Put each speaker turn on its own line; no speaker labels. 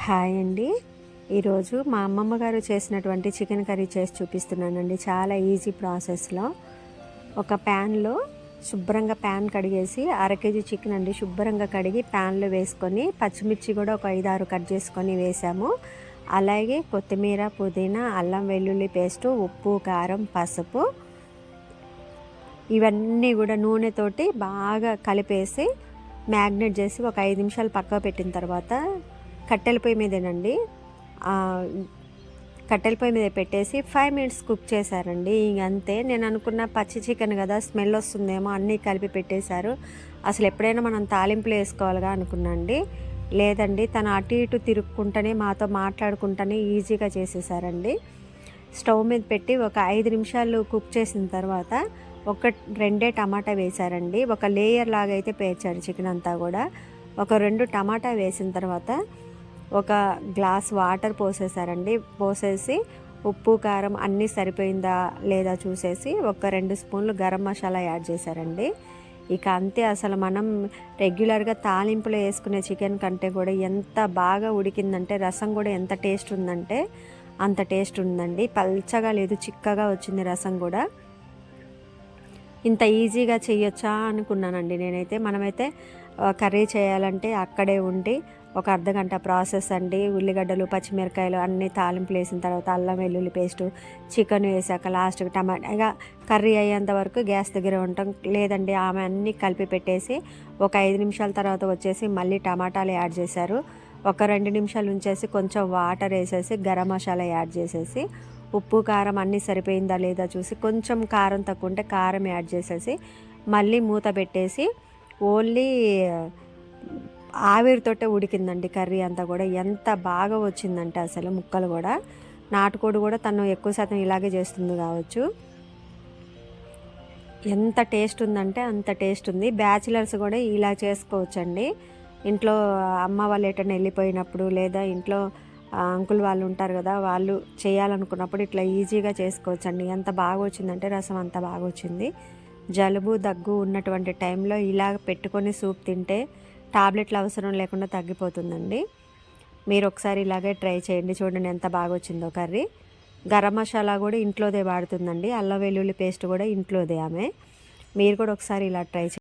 Hi అండి. ఈరోజు మా అమ్మమ్మ గారు చేసినటువంటి చికెన్ కర్రీ చేసి చూపిస్తున్నానండి. చాలా ఈజీ ప్రాసెస్లో. ఒక ప్యాన్లో శుభ్రంగా ప్యాన్ కడిగేసి కేజీ చికెన్ అండి శుభ్రంగా కడిగి ప్యాన్లో వేసుకొని పచ్చిమిర్చి కూడా ఒక 5-6 కట్ చేసుకొని వేసాము. అలాగే కొత్తిమీర, పుదీనా, అల్లం వెల్లుల్లి పేస్టు, ఉప్పు, కారం, పసుపు ఇవన్నీ కూడా నూనెతోటి బాగా కలిపేసి మ్యాగ్నేట్ చేసి ఒక 5 నిమిషాలు పక్కకు పెట్టిన తర్వాత కట్టెల పొయ్యి మీదేనండి కట్టెల పొయ్యి మీద పెట్టేసి 5 మినిట్స్ కుక్ చేశారండి. అంతే. నేను అనుకున్న పచ్చి చికెన్ కదా స్మెల్ వస్తుందేమో అన్నీ కలిపి పెట్టేశారు. అసలు ఎప్పుడైనా మనం తాలింపులు వేసుకోవాలిగా అనుకున్నాండి. లేదండి, తను అటు ఇటు తిరుక్కుంటూనే మాతో మాట్లాడుకుంటూనే ఈజీగా చేసేసారండి. స్టవ్ మీద పెట్టి ఒక 5 నిమిషాలు కుక్ చేసిన తర్వాత రెండే టమాటా వేశారండి. ఒక లేయర్ లాగా అయితే పేర్చారు చికెన్ అంతా కూడా. ఒక 2 టమాటా వేసిన తర్వాత ఒక గ్లాస్ వాటర్ పోసేసారండి. పోసేసి ఉప్పు, కారం అన్నీ సరిపోయిందా లేదా చూసేసి ఒక 2 స్పూన్లు గరం మసాలా యాడ్ చేశారండి. ఇక అంతే. అసలు మనం రెగ్యులర్గా తాలింపులో వేసుకునే చికెన్ కంటే కూడా ఎంత బాగా ఉడికిందంటే, రసం కూడా ఎంత టేస్ట్ ఉందంటే అంత టేస్ట్ ఉందండి. పల్చగా లేదు, చిక్కగా వచ్చింది రసం కూడా. ఇంత ఈజీగా చేయొచ్చా అనుకున్నానండి నేనైతే. మనమైతే కర్రీ చేయాలంటే అక్కడే ఉండి ఒక అర్ధగంట ప్రాసెస్ అండి. ఉల్లిగడ్డలు, పచ్చిమిరకాయలు అన్నీ తాలింపులు వేసిన తర్వాత అల్లం వెల్లుల్లి పేస్టు, చికెన్ వేసాక లాస్ట్కి టమాటా, ఇక కర్రీ అయ్యేంత వరకు గ్యాస్ దగ్గర ఉంటాం. లేదండి, ఆమె అన్నీ కలిపి పెట్టేసి ఒక 5 నిమిషాల తర్వాత వచ్చేసి మళ్ళీ టమాటాలు యాడ్ చేశారు. ఒక 2 నిమిషాలు ఉంచేసి కొంచెం వాటర్ వేసేసి గరం మసాలా యాడ్ చేసేసి ఉప్పు, కారం అన్నీ సరిపోయిందా లేదా చూసి కొంచెం కారం తక్కువ ఉంటే కారం యాడ్ చేసేసి మళ్ళీ మూత పెట్టేసి ఓన్లీ ఆవిరితోటే ఉడికిందండి కర్రీ అంతా కూడా. ఎంత బాగా వచ్చిందంటే అసలు ముక్కలు కూడా. నాటుకోడి కూడా తను ఎక్కువ శాతం ఇలాగే చేస్తుంది కావచ్చు. ఎంత టేస్ట్ ఉందంటే అంత టేస్ట్ ఉంది. బ్యాచిలర్స్ కూడా ఇలా చేసుకోవచ్చండి. ఇంట్లో అమ్మ వాళ్ళు ఎటైనా వెళ్ళిపోయినప్పుడు లేదా ఇంట్లో అంకుల్ వాళ్ళు ఉంటారు కదా, వాళ్ళు చేయాలనుకున్నప్పుడు ఇట్లా ఈజీగా చేసుకోవచ్చండి. ఎంత బాగా వచ్చిందంటే రసం అంత బాగా వచ్చింది. జలుబు, దగ్గు ఉన్నటువంటి టైంలో ఇలా పెట్టుకొని సూప్ తింటే టాబ్లెట్లు అవసరం లేకుండా తగ్గిపోతుందండి. మీరు ఒకసారి ఇలాగే ట్రై చేయండి. చూడండి ఎంత బాగా వచ్చిందో కర్రీ. గరం మసాలా కూడా ఇంట్లోదే వాడుతుందండి. అల్లం వెల్లుల్లి పేస్ట్ కూడా ఇంట్లోదే ఆమె. మీరు కూడా ఒకసారి ఇలా ట్రై చేయండి.